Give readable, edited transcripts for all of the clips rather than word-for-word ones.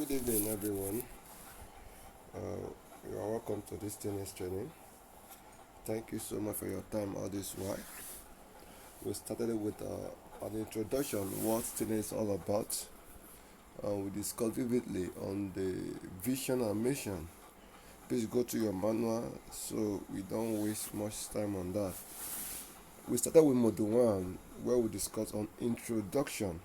Good evening, everyone. You are welcome to this StayNext training. Thank you so much for your time all this while. We started with an introduction, what StayNext is all about. We discussed vividly on the vision and mission. Please go to your manual so we don't waste much time on that. We started with Module 1, where we discussed on introduction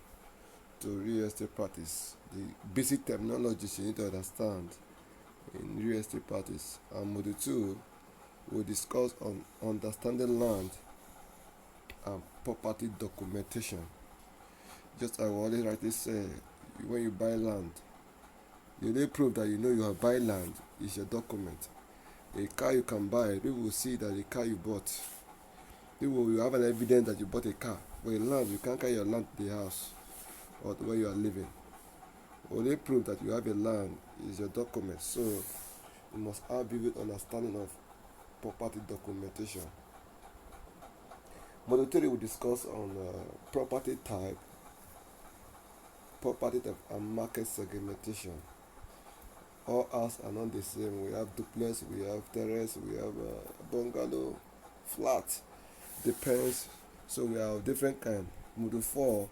to real estate practice, the basic terminologies you need to understand in real estate practice. And Module 2 will discuss on understanding land and property documentation. Just as I always rightly say, when you buy land, the only proof that you know you have buy land is your document. A car you can buy, people will see that the car you bought. People will have an evidence that you bought a car. But in land, you can't carry your land to the house or to where you are living. Only proof that you have a land is your document. So you must have vivid understanding of property documentation. Module 3 will discuss on property type and market segmentation. All houses are not the same. We have duplex, we have terrace, we have bungalow, flat. Depends. So we have different kind. Module 4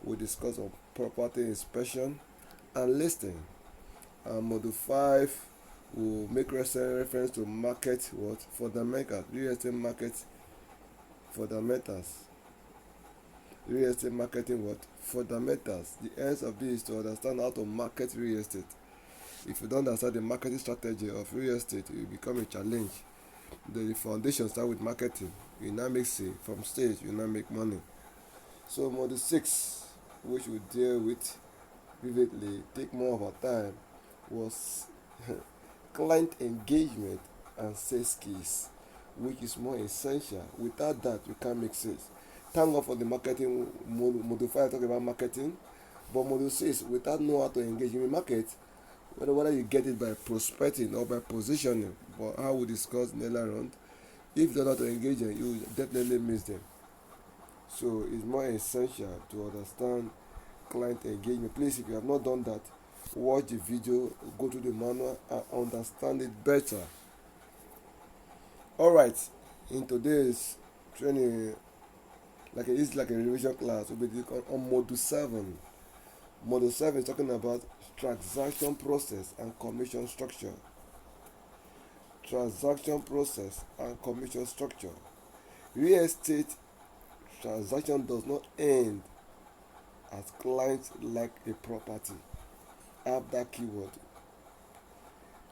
will discuss on property inspection and listing. And Module 5 will make reference to market fundamentals, real estate market fundamentals. Real estate marketing fundamentals. The ends of this is to understand how to market real estate. If you don't understand the marketing strategy of real estate, it will become a challenge. The foundation start with marketing. You now make sale. From stage, you now make money. So Module 6, which we deal with vividly, take more of our time, was client engagement and sales skills, which is more essential. Without that, you can't make sales. Thank God for the marketing. Module 5 talk about marketing, but Module 6, without know how to engage in the market, whether you get it by prospecting or by positioning, but how we discussed earlier on, if you don't know how to engage them, you definitely miss them. So it's more essential to understand client engagement. Please, if you have not done that, watch the video, go to the manual and understand it better. Alright, in today's training, it's like a revision class, we'll be on Module 7. Module 7 is talking about transaction process and commission structure. Transaction process and commission structure. Real estate transaction does not end as clients like a property. Have that keyword.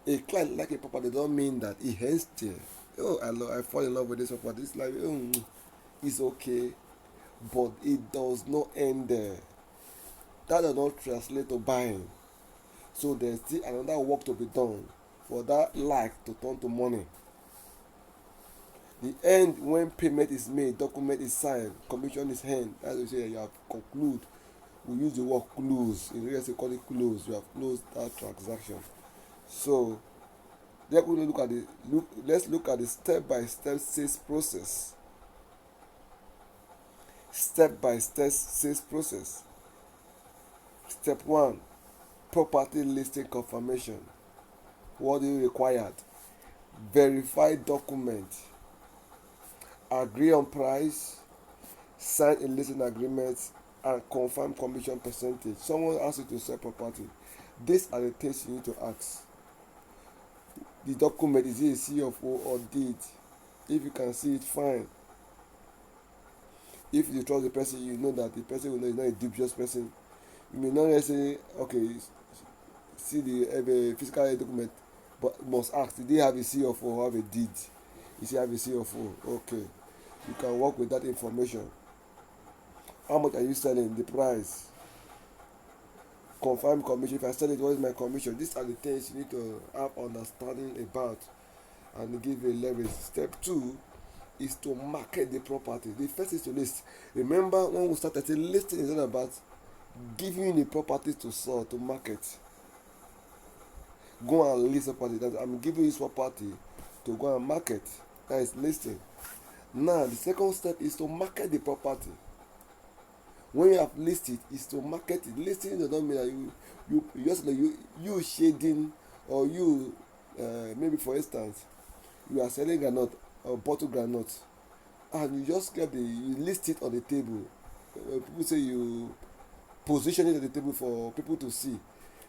A client like a property don't mean that he ends there. I fall in love with this property. It's like, it's okay, but it does not end there. That does not translate to buying. So there's still another work to be done for that like to turn to money. The end, when payment is made, document is signed, commission is earned. As we say, you have conclude. We use the word close. In real estate, call it close. You have closed that transaction. So let's look at the step-by-step sales process. Step-by-step sales process. Step 1, property listing confirmation. What do you require? Verify document. Agree on price. Sign a listing agreement and confirm commission percentage. Someone asks you to sell property. These are the things you need to ask. The document, is it a CFO or deed? If you can see it, fine. If you trust the person, you know that the person will know it's not a dubious person. You may not necessarily see the physical document, but must ask, did they have a CFO or have a deed? If you have a CFO, okay, you can work with that information. How much are you selling? The price. Confirm commission. If I sell it, what is my commission? These are the things you need to have understanding about and give a leverage. Step 2 is to market the property. The first is to list. Remember when we started, listing is not about giving you the property to sell, to market. Go and list the property. That I'm giving you this property to go and market. That is listing. Now the second step is to market the property. When you have listed, is to market it. Listing does not mean that you just like you shading, or you maybe for instance you are selling groundnut or bottle groundnut, and you just get you list it on the table. People say you position it on the table for people to see.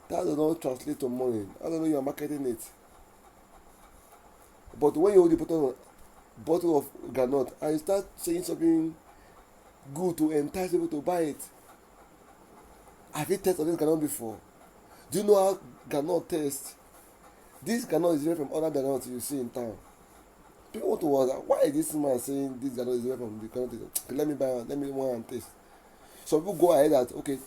That does not translate to money. I don't know, you are marketing it. But when you hold the bottle of groundnut and you start saying something good to entice people to buy it, have you tasted this groundnut before? Do you know how groundnut tastes? This groundnut is different from other groundnuts you see in town. People want to wonder, why is this man saying this groundnut is different from the groundnut? Okay, let me buy one, let me one and taste. Some people go ahead and okay,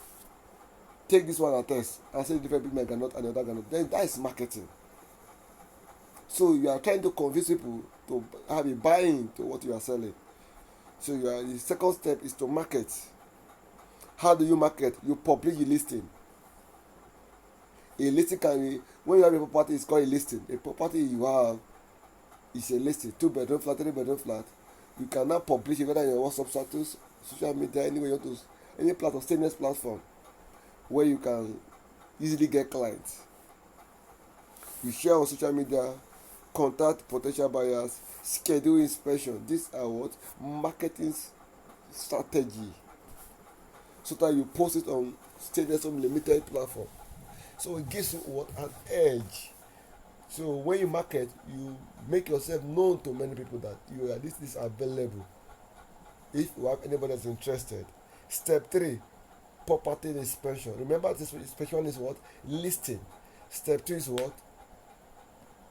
take this one and test and say the difference between my groundnut and the other groundnut. Then that is marketing. So you are trying to convince people to have a buy-in to what you are selling. So the second step is to market. How do you market? You publish a listing. A listing can be, when you have a property, it's called a listing. A property you have is a listing. 2 bedroom flat, 3 bedroom flat. You can now publish it whether in your WhatsApp status, social media, anywhere you want to, any platform, StayNext platform, where you can easily get clients. You share on social media, contact potential buyers, schedule inspection. These are what marketing strategy. So that you post it on StayNext limited platform. So it gives you what an edge. So when you market, you make yourself known to many people that you are this is available. If you have anybody that's interested. Step 3, property inspection. Remember, this inspection is what? Listing. Step 2 is what?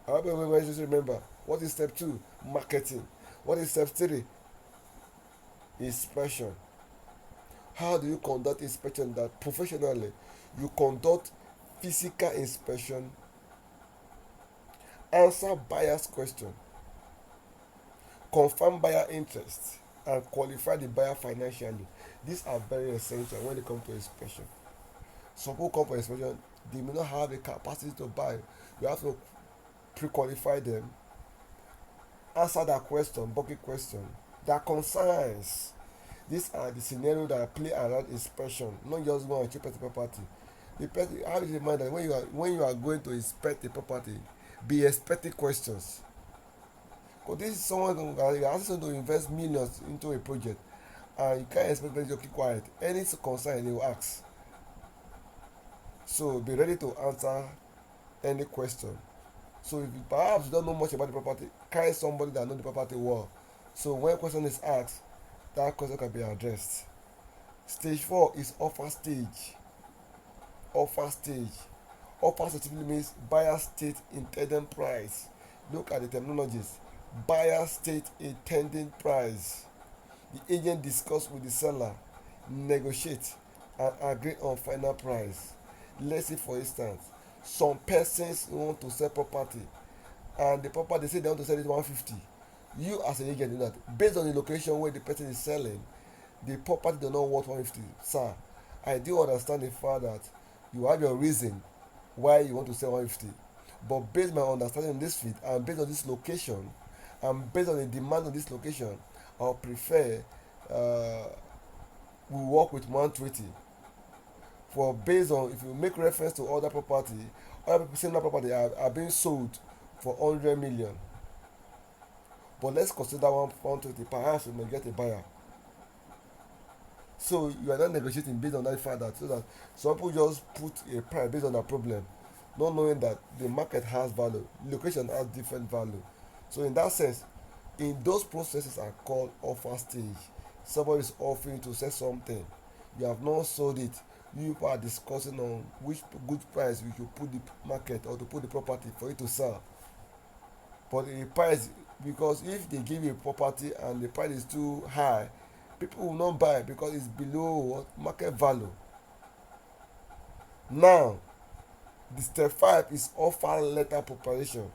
I hope everybody just remember. What is step 2? Marketing. What is step 3? Inspection. How do you conduct inspection? That professionally, you conduct physical inspection, answer buyer's question, confirm buyer interest, and qualify the buyer financially. These are very essential when it comes to inspection. Some people come for inspection, they may not have the capacity to buy. You have to pre-qualify them, answer their question, bucket question, their concerns. These are the scenarios that play around inspection, not just go and check the property. The person, how is the mind that when you are going to inspect the property, be expecting questions. Because this is someone who you're asking to invest millions into a project, and you can't expect them to keep quiet. Any concern they will ask. So be ready to answer any question. So if you perhaps don't know much about the property, carry somebody that knows the property well. So when a question is asked, that question can be addressed. Stage 4 is offer stage. Offer stage. Offer specifically means buyer state intended price. Look at the terminologies. Buyer state intended price. The agent discuss with the seller, negotiate, and agree on final price. Let's say for instance, some persons want to sell property, and the property they say they want to sell it 150. You as an agent know that based on the location where the person is selling, the property does not worth 150. Sir, I do understand the fact that you have your reason why you want to sell 150, but based on my understanding in this field and based on this location and based on the demand of this location, I would prefer we work with 120. For based on, if you make reference to other property, other people similar property are being sold for 100 million, but let's consider 120. Perhaps we may get a buyer. So you are not negotiating based on that fact that, so that some people just put a price based on their problem, not knowing that the market has value, location has different value. So in that sense, in those processes are called offer stage. Somebody is offering to sell something, you have not sold it, you people are discussing on which good price we should put the market or to put the property for it to sell. But the price, because if they give you a property and the price is too high, people will not buy because it's below what market value. Now the step 5 is offer letter preparation.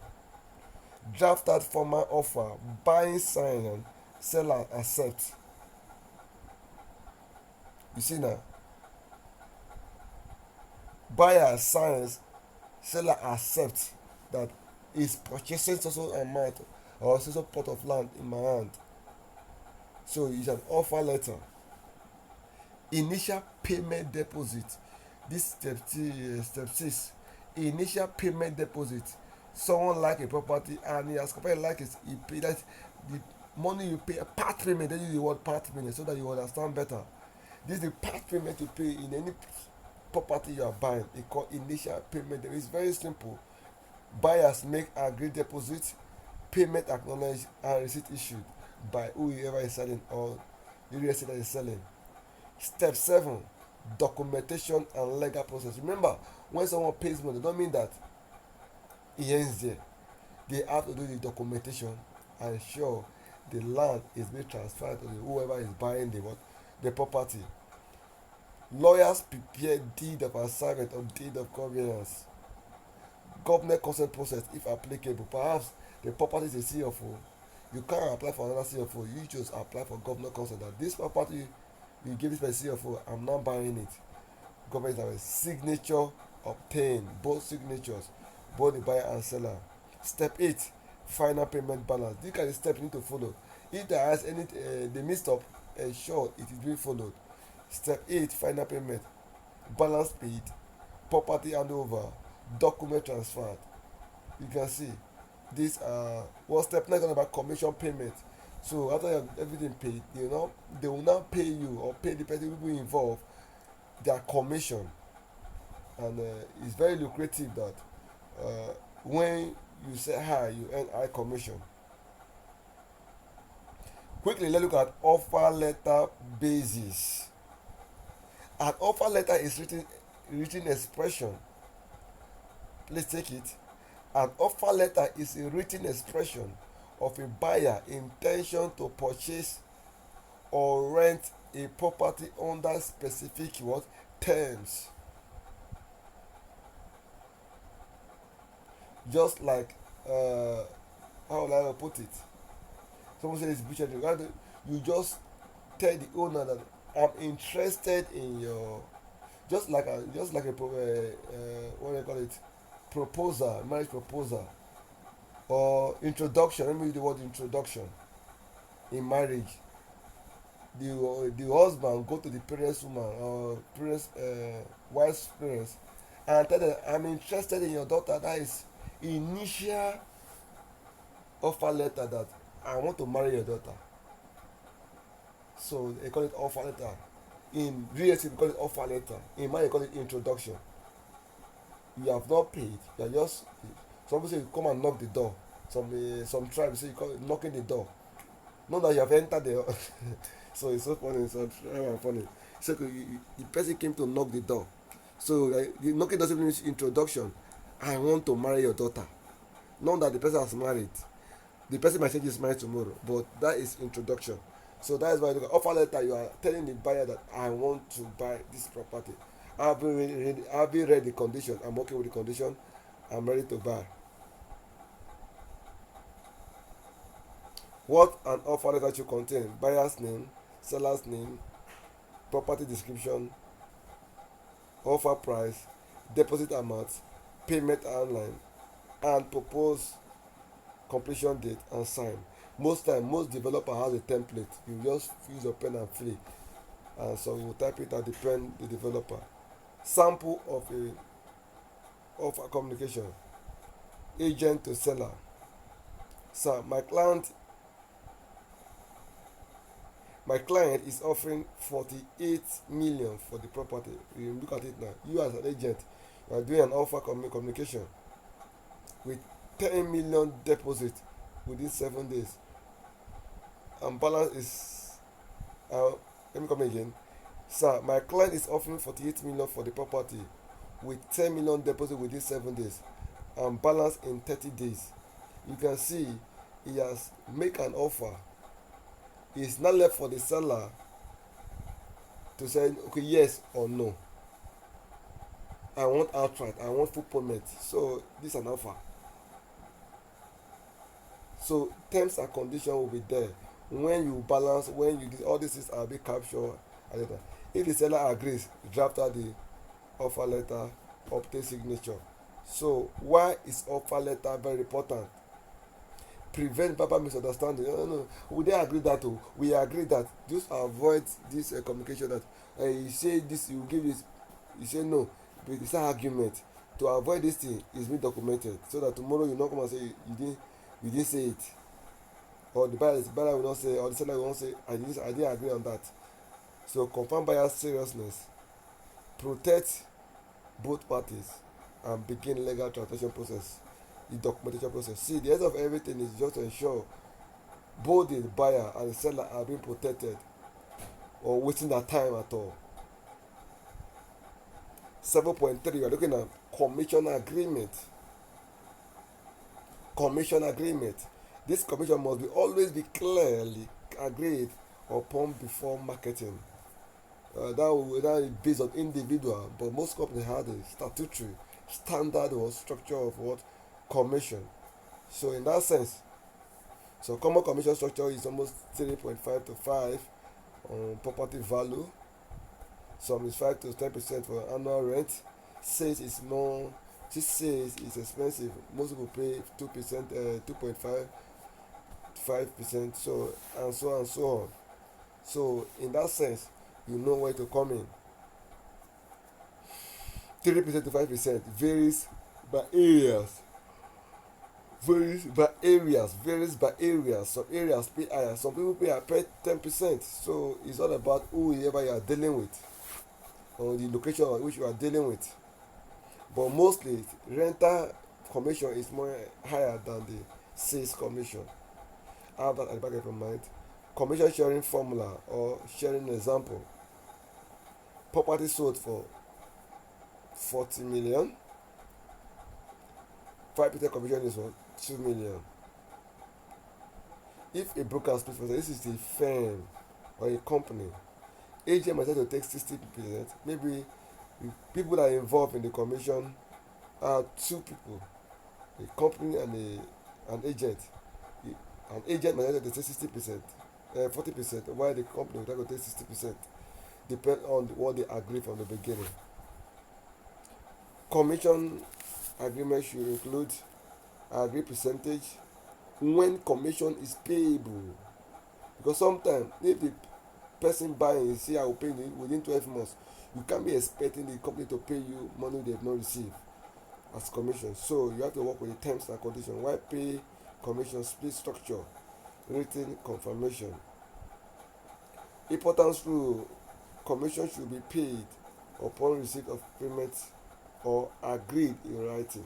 Draft out formal offer, buying sign and seller accept. You see now, buyer signs, seller accept that is purchasing so amount or so plot of land in my hand. So it's an offer letter. Initial payment deposit. This step 6. Initial payment deposit. Someone like a property and he has compared like it, he pay that the money you pay, a part payment. They use the word part payment so that you understand better. This is the part payment you pay in any property you are buying. It's called initial payment. It's very simple. Buyers make agreed deposit, payment acknowledged, and receipt issued by whoever is selling or the real estate that is selling. Step 7. Documentation and legal process. Remember, when someone pays money, it don't mean that it ends there. They have to do the documentation and ensure the land is being transferred to whoever is buying the property. Lawyers prepare deed of assignment or deed of conveyance. Government consent process if applicable. Perhaps the property is a CFO. You can't apply for another CFO. You just apply for government consent that this property you give it by CFO. I'm not buying it. Government have a signature obtained. Both signatures, both the buyer and seller. Step 8. Final payment balance. These are the steps you need to follow. If there has any they missed up, ensure it is being followed. Step 8. Final payment. Balance paid. Property handover. Document transferred. You can see this one step next is about commission payment. So after you have everything paid, they will now pay you or pay the people involved their commission, and it's very lucrative that when you say high, you earn high commission. Quickly, let's look at offer letter basis. An offer letter is written expression. Let's take it. An offer letter is a written expression of a buyer intention to purchase or rent a property under specific terms. Just like how will I put it? Someone says it's butcher. You just tell the owner that I'm interested in your just like a what do you call it, proposal, marriage proposal or introduction. Let me use the word introduction. In marriage, the husband go to the parents woman or parents wife's parents and tell them I'm interested in your daughter. That is initial offer letter that I want to marry your daughter. So they call it offer letter. In real estate, we call it offer letter. In marriage, they call it introduction. You have not paid. You are just some people say come and knock the door. Some tribes say you call it knocking the door. Not that you have entered the so it's so funny. So funny. So the person came to knock the door. So the knocking doesn't mean introduction. I want to marry your daughter. Not that the person has married. The person might say he's married tomorrow, but that is introduction. So that is why you look at offer letter. You are telling the buyer that I want to buy this property. I've been read the condition. I'm okay with the condition. I'm ready to buy. What an offer letter should contain: buyer's name, seller's name, property description, offer price, deposit amount, payment outline, and proposed completion date and sign. Most developer has a template. You just use your pen and fill it, and so you type it and depend the developer. Sample of a offer communication. Agent to seller. Sir, my client is offering 48 million for the property. You look at it now. You as an agent, you are doing an offer communication with 10 million deposit within 7 days. And balance is let me come again. Sir, my client is offering 48 million for the property with 10 million deposit within 7 days and balance in 30 days. You can see he has make an offer. It's not left for the seller to say okay yes or no. I want outright, I want full payment. So this is an offer. So terms and conditions will be there. When you balance, when you all these things are be captured. If the seller agrees, draft out the offer letter, obtain signature. So why is offer letter very important? prevent verbal misunderstanding. No, no, no, we dey agree that o, we agree that. Just avoid this communication that you say this, you give this, you say no, but it's an argument. To avoid this thing is being documented, so that tomorrow you no come and say you didn't say it, or the buyer will not say, or the seller will not say I didn't agree on that. So confirm buyer seriousness, protect both parties, and begin legal transaction process, the documentation process. See, the end of everything is just to ensure both the buyer and the seller are being protected or wasting their time at all. 7.3, we are looking at commission agreement. Commission agreement. This commission must be always be clearly agreed upon before marketing. That is based on individual, but most companies have a statutory standard or structure of what commission. So in that sense, so common commission structure is almost 3.5 to 5 on property value. Some is 5 to 10% for annual rent. Sales is more. This sales is expensive. Most people pay 2%, 2.5, 5%. So and so and so on. So in that sense, you know where to come in. 3% to 5% varies by areas. Varies by areas. Some areas pay higher, some people pay 10%. So it's all about whoever you are dealing with, or the location on which you are dealing with. But mostly rental commission is more higher than the sales commission. Have that at the back of your mind. Commission sharing formula or sharing example. Property sold for 40 million. 5% commission is for 2 million. If a broker speaks for, this is a firm or a company, agent might have to take 60%. Maybe the people that are involved in the commission are two people, a company and an agent. An agent might have to take 60%, 40%, while the company would have to take 60%. Depend on what they agree from the beginning. Commission agreement should include agree percentage when commission is payable, because sometimes if the person buying say I will pay you within 12 months, you can't be expecting the company to pay you money they have not received as commission. So you have to work with the terms and conditions. Why pay commission, split structure, written confirmation. Importance rule: commission should be paid upon receipt of payment or agreed in writing.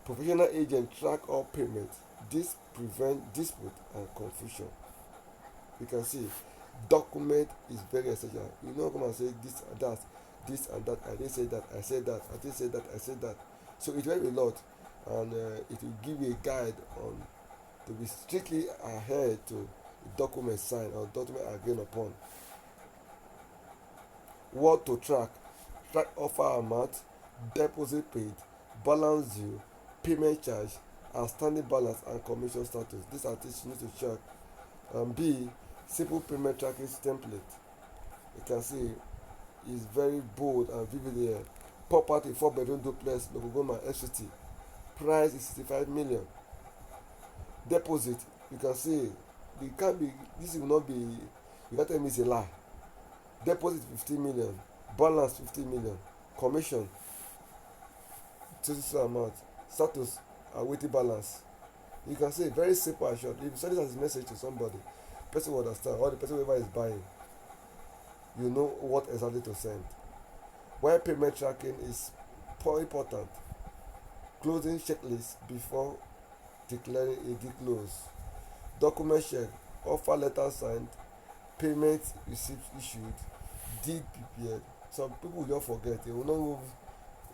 Professional agent track all payments. This prevent dispute and confusion. You can see document is very essential. You know, come and say this and that, this and that. I didn't say that. I said that. I didn't say that. I said that. So it will a lot, and it will give you a guide on to be strictly ahead to document signed or document agreed upon. What to track: track offer amount, deposit paid, balance due, payment charge, outstanding balance, and commission status. These are things you need to check. And B, simple payment tracking template. You can see it's very bold and vivid here. Property 4-bedroom duplex, Logogoma, FCT. Price is 65 million. Deposit, you can see it can't be. This will not be. You can't tell me it's a lie. Deposit 15 million, balance 50 million, commission total amount, status awaiting balance. You can say very simple and short. If you send this as a message to somebody, the person will understand, or the person whoever is buying, you know what exactly to send. Why payment tracking is important: closing checklist before declaring a deal close, document check, offer letter signed, payment receipt issued, deed prepared. Some people will just forget, they will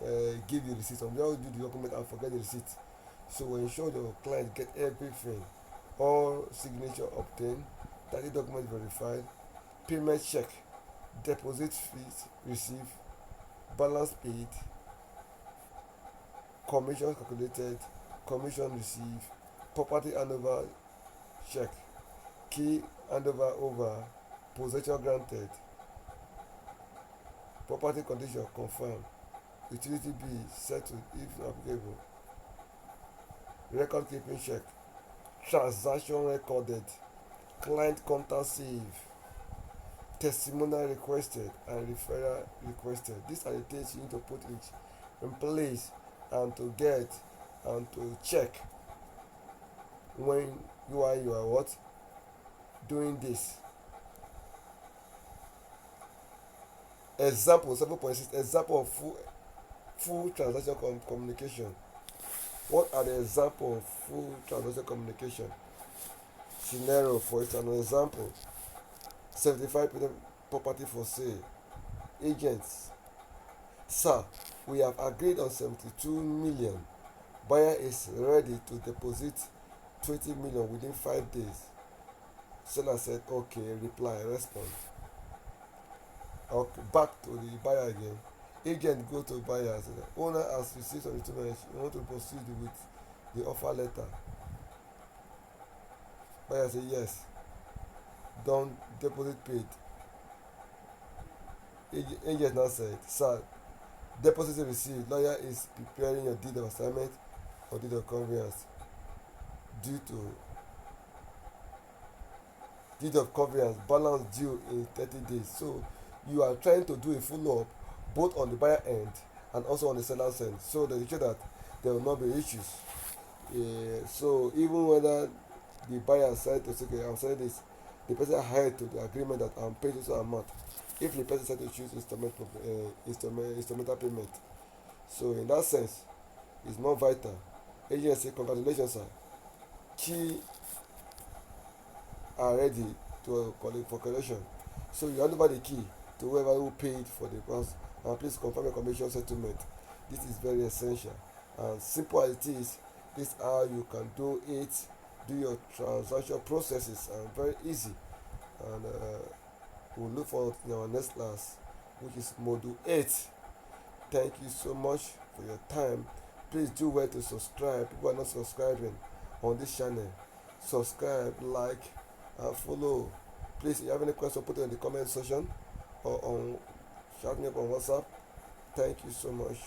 not give the receipt. Some will do the document and forget the receipt. So ensure your client get everything. All signature obtained, title document verified, payment check, deposit fees received, balance paid, commission calculated, commission received, property handover check, key handover over, possession granted, property condition confirmed, utility bill settled if applicable. record keeping check, transaction recorded, client contact save, testimonial requested, and referral requested. These are the things you need to put in place and to get and to check when you are what doing this. Example 7.6, example of full transaction communication. What are the example of full transaction communication? Scenario, for an example, 75% property for sale. Agents: sir, we have agreed on 72 million. Buyer is ready to deposit 20 million within 5 days. Seller said okay. Reply, response. Okay, back to the buyer again. Agent go to buyer and say, owner has received 72 million. You want to proceed with the offer letter. Buyer say yes. Done, deposit paid. Agent now said, sir, deposit received. Lawyer is preparing your deed of assignment or deed of conveyance due to deed of conveyance balance due in 30 days. So you are trying to do a follow up both on the buyer end and also on the seller's end, so that you ensure that there will not be issues. So even whether the buyer said to say, okay, I'm selling this, the person hired to the agreement that I'm paying this amount. If the person said to choose instrumental payment, so in that sense, it's more vital. Agent say, congratulations, sir. Key are ready to collect for collection. So you hand over the key to whoever who paid for the house, and please confirm your commission settlement. This is very essential and simple as it is. This is how you can do it, do your transaction processes, and very easy. And we'll look forward in our next class, which is module 8. Thank you so much for your time. Please do well to subscribe. People are not subscribing on this channel. Subscribe, like, and follow. Please, if you have any question, put it in the comment section or on shout me up on WhatsApp. Thank you so much.